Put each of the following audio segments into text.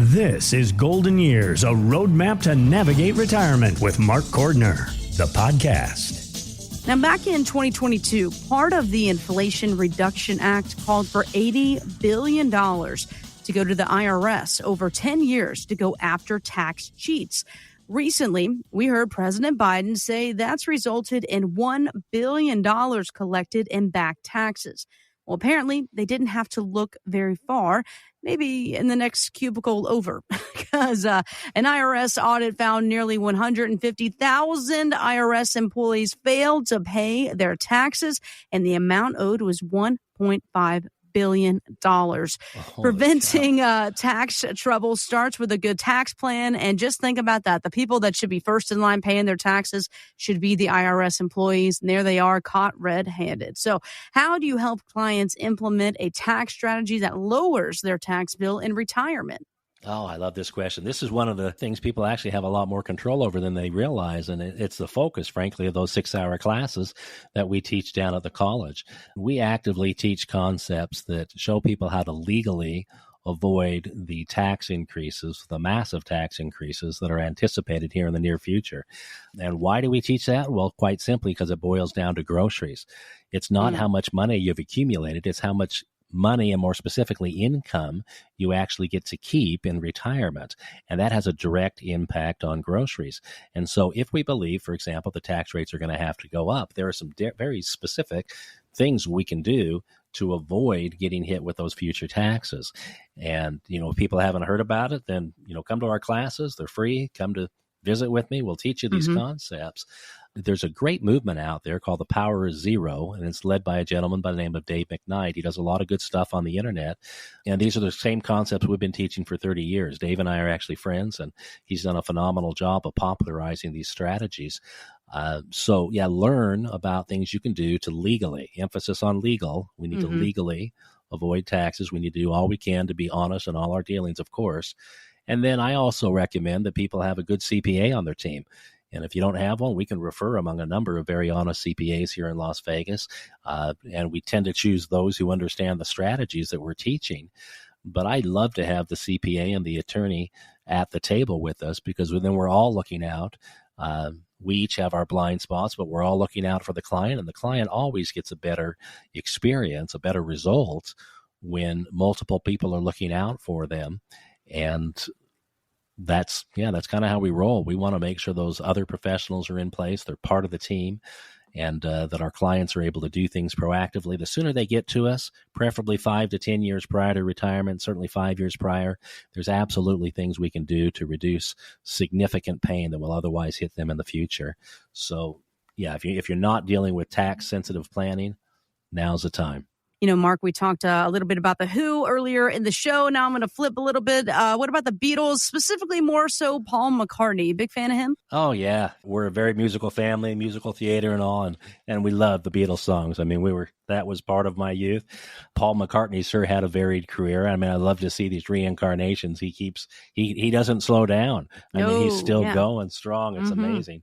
This is Golden Years, a roadmap to navigate retirement with Mark Cordner, the podcast. Now, back in 2022, part of the Inflation Reduction Act called for $80 billion to go to the IRS over 10 years to go after tax cheats. Recently, we heard President Biden say that's resulted in $1 billion collected in back taxes. Well, apparently, they didn't have to look very far, maybe in the next cubicle over, because an IRS audit found nearly 150,000 IRS employees failed to pay their taxes, and the amount owed was $1.5 billion. Preventing tax trouble starts with a good tax plan. And just think about that. The people that should be first in line paying their taxes should be the IRS employees. And there they are, caught red-handed. So how do you help clients implement a tax strategy that lowers their tax bill in retirement? Oh, I love this question. This is one of the things people actually have a lot more control over than they realize. And it's the focus, frankly, of those 6-hour classes that we teach down at the college. We actively teach concepts that show people how to legally avoid the tax increases, the massive tax increases that are anticipated here in the near future. And why do we teach that? Well, quite simply because it boils down to groceries. It's not how much money you've accumulated, it's how much money, and more specifically income, you actually get to keep in retirement. And that has a direct impact on groceries. And so if we believe, for example, the tax rates are going to have to go up, there are some very specific things we can do to avoid getting hit with those future taxes. And, if people haven't heard about it, then, come to our classes. They're free. Come to visit with me. We'll teach you these concepts. There's a great movement out there called The Power of Zero, and it's led by a gentleman by the name of Dave McKnight. He does a lot of good stuff on the internet, and these are the same concepts we've been teaching for 30 years. Dave and I are actually friends, and he's done a phenomenal job of popularizing these strategies. Learn about things you can do to legally, emphasis on legal. We need to legally avoid taxes. We need to do all we can to be honest in all our dealings, of course. And then I also recommend that people have a good CPA on their team. And if you don't have one, we can refer among a number of very honest CPAs here in Las Vegas. And we tend to choose those who understand the strategies that we're teaching. But I'd love to have the CPA and the attorney at the table with us, because then we're all looking out. We each have our blind spots, but we're all looking out for the client. And the client always gets a better experience, a better result when multiple people are looking out for them. And that's kind of how we roll. We want to make sure those other professionals are in place. They're part of the team, and that our clients are able to do things proactively. The sooner they get to us, preferably 5 to 10 years prior to retirement, certainly 5 years prior, there's absolutely things we can do to reduce significant pain that will otherwise hit them in the future. So, if you're not dealing with tax-sensitive planning, now's the time. Mark, we talked a little bit about The Who earlier in the show. Now I'm going to flip a little bit. What about the Beatles, specifically more so Paul McCartney? Big fan of him? Oh, yeah. We're a very musical family, musical theater and all, and we love the Beatles songs. I mean, that was part of my youth. Paul McCartney sure had a varied career. I mean, I love to see these reincarnations. He doesn't slow down. I mean, he's still going strong. It's amazing.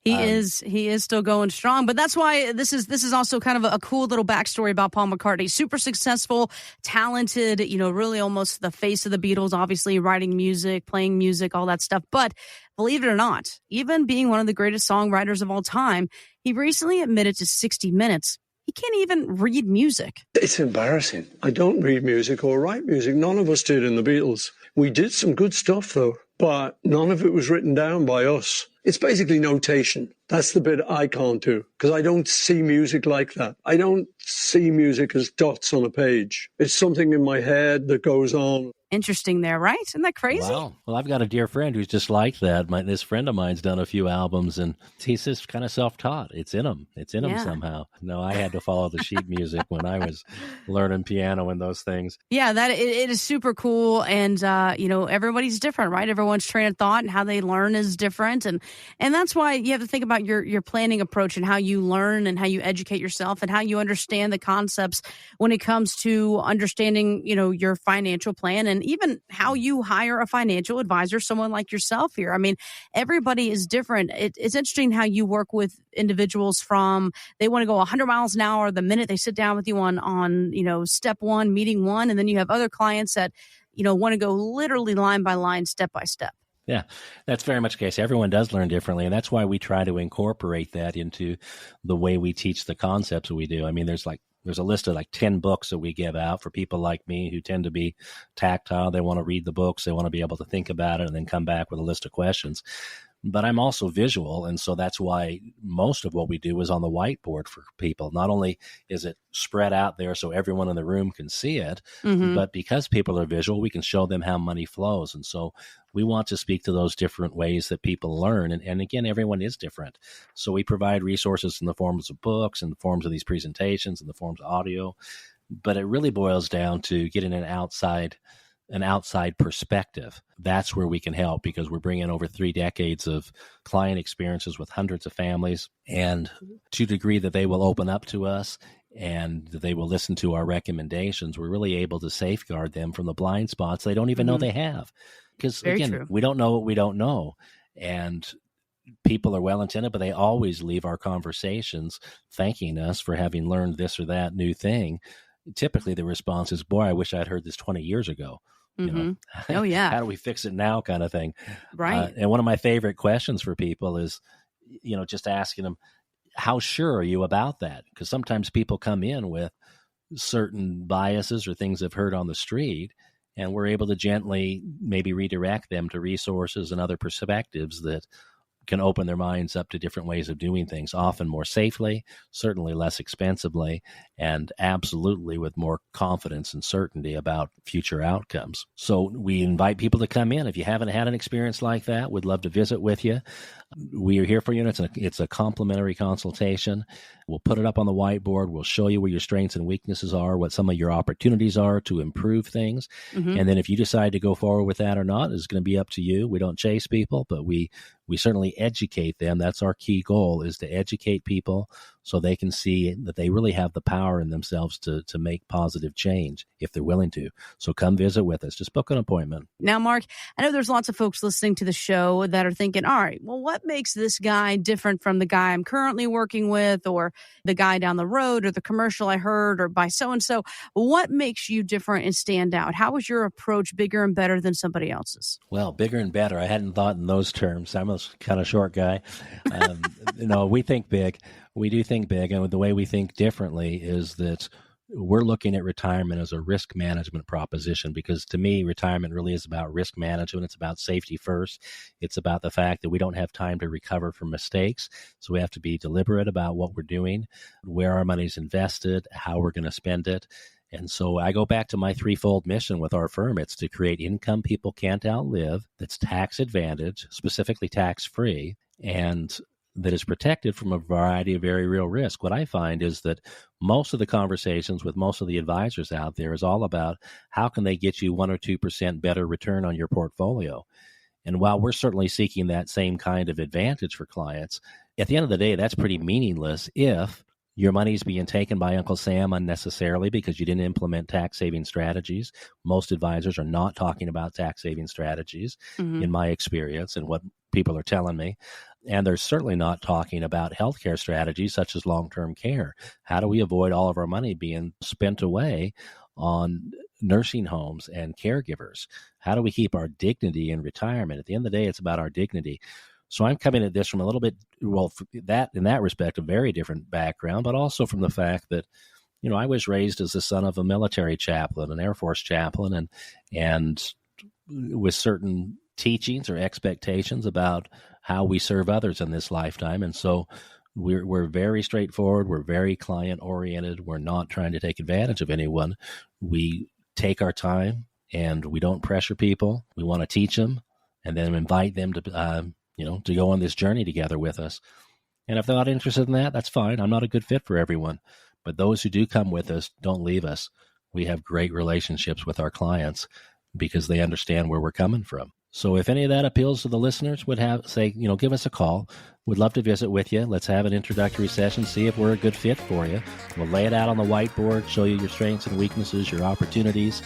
He is still going strong, but that's why this is also kind of a cool little backstory about Paul McCartney. Super successful, talented, really almost the face of the Beatles, obviously writing music, playing music, all that stuff. But believe it or not, even being one of the greatest songwriters of all time, he recently admitted to 60 Minutes he can't even read music. It's embarrassing. I don't read music or write music. None of us did in the Beatles. We did some good stuff, though, but none of it was written down by us. It's basically notation. That's the bit I can't do, because I don't see music like that. I don't see music as dots on a page. It's something in my head that goes on. Interesting there, right? Isn't that crazy? Wow. Well, I've got a dear friend who's just like that. This friend of mine's done a few albums, and he's just kind of self-taught. It's in him. It's in him somehow. No, I had to follow the sheet music when I was learning piano and those things. Yeah, it is super cool. And, everybody's different, right? Everyone's train of thought and how they learn is different. And that's why you have to think about your planning approach and how you learn and how you educate yourself and how you understand the concepts when it comes to understanding, your financial plan and even how you hire a financial advisor, someone like yourself here. I mean, everybody is different. It's interesting how you work with individuals from, they want to go 100 miles an hour the minute they sit down with you on step one, meeting one. And then you have other clients that want to go literally line by line, step by step. Yeah, that's very much the case. Everyone does learn differently, and that's why we try to incorporate that into the way we teach the concepts that we do. I mean, there's a list of 10 books that we give out for people like me who tend to be tactile. They want to read the books. They want to be able to think about it and then come back with a list of questions. But I'm also visual, and so that's why most of what we do is on the whiteboard for people. Not only is it spread out there so everyone in the room can see it, but because people are visual, we can show them how money flows. And so we want to speak to those different ways that people learn. And again, everyone is different. So we provide resources in the forms of books, in the forms of these presentations, in the forms of audio. But it really boils down to getting an outside perspective. That's where we can help, because we're bringing over 3 decades of client experiences with hundreds of families, and to the degree that they will open up to us and they will listen to our recommendations, we're really able to safeguard them from the blind spots they don't even know they have. Because again, we don't know what we don't know. And people are well-intended, but they always leave our conversations thanking us for having learned this or that new thing. Typically the response is, boy, I wish I'd heard this 20 years ago. Oh, yeah. How do we fix it now, kind of thing. Right. And one of my favorite questions for people is, just asking them, how sure are you about that? Because sometimes people come in with certain biases or things they've heard on the street, and we're able to gently maybe redirect them to resources and other perspectives that can open their minds up to different ways of doing things, often more safely, certainly less expensively, and absolutely with more confidence and certainty about future outcomes. So we invite people to come in. If you haven't had an experience like that, we'd love to visit with you. We are here for you. It's a complimentary consultation. We'll put it up on the whiteboard. We'll show you where your strengths and weaknesses are, what some of your opportunities are to improve things. And then if you decide to go forward with that or not, it's going to be up to you. We don't chase people, but we certainly educate them. That's our key goal, is to educate people so they can see that they really have the power in themselves to make positive change if they're willing to. So come visit with us. Just book an appointment. Now, Mark, I know there's lots of folks listening to the show that are thinking, all right, well, what makes this guy different from the guy I'm currently working with, or the guy down the road, or the commercial I heard, or by so-and-so? What makes you different and stand out? How is your approach bigger and better than somebody else's? Well, bigger and better. I hadn't thought in those terms. I'm a kind of short guy. We think big. We do think big. And the way we think differently is that we're looking at retirement as a risk management proposition, because to me, retirement really is about risk management. It's about safety first. It's about the fact that we don't have time to recover from mistakes. So we have to be deliberate about what we're doing, where our money's invested, how we're going to spend it. And so I go back to my threefold mission with our firm. It's to create income people can't outlive, that's tax advantage, specifically tax-free, and that is protected from a variety of very real risk. What I find is that most of the conversations with most of the advisors out there is all about how can they get you 1 or 2% better return on your portfolio. And while we're certainly seeking that same kind of advantage for clients, at the end of the day, that's pretty meaningless if your money's being taken by Uncle Sam unnecessarily because you didn't implement tax-saving strategies. Most advisors are not talking about tax-saving strategies, in my experience and what people are telling me. And they're certainly not talking about healthcare strategies such as long-term care. How do we avoid all of our money being spent away on nursing homes and caregivers? How do we keep our dignity in retirement? At the end of the day, it's about our dignity. So I'm coming at this from a little bit, in that respect, a very different background, but also from the fact that, I was raised as the son of a military chaplain, an Air Force chaplain, and with certain teachings or expectations about how we serve others in this lifetime. And so we're very straightforward. We're very client-oriented. We're not trying to take advantage of anyone. We take our time, and we don't pressure people. We want to teach them and then invite them to to go on this journey together with us. And if they're not interested in that, that's fine. I'm not a good fit for everyone. But those who do come with us, don't leave us. We have great relationships with our clients because they understand where we're coming from. So if any of that appeals to the listeners, give us a call. We'd love to visit with you. Let's have an introductory session, see if we're a good fit for you. We'll lay it out on the whiteboard, show you your strengths and weaknesses, your opportunities,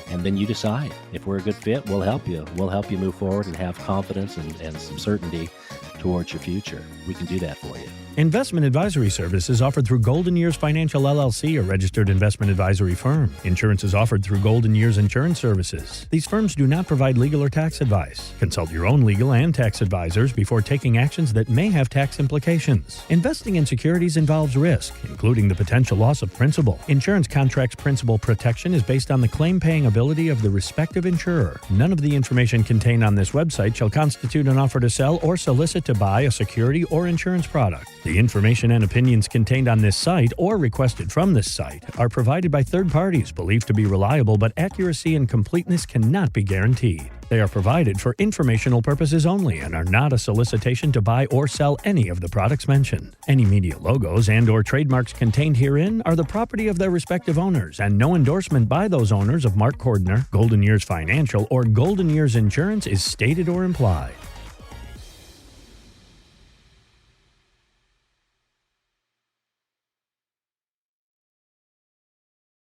and then you decide. If we're a good fit, we'll help you. We'll help you move forward and have confidence and some certainty towards your future. We can do that for you. Investment advisory services offered through Golden Years Financial LLC, a registered investment advisory firm. Insurance is offered through Golden Years Insurance Services. These firms do not provide legal or tax advice. Consult your own legal and tax advisors before taking actions that may have tax implications. Investing in securities involves risk, including the potential loss of principal. Insurance contracts principal protection is based on the claim-paying ability of the respective insurer. None of the information contained on this website shall constitute an offer to sell or solicit to buy a security or insurance product. The information and opinions contained on this site or requested from this site are provided by third parties believed to be reliable, but accuracy and completeness cannot be guaranteed. They are provided for informational purposes only and are not a solicitation to buy or sell any of the products mentioned. Any media logos and or trademarks contained herein are the property of their respective owners, and no endorsement by those owners of Mark Cordner, Golden Years Financial, or Golden Years Insurance is stated or implied.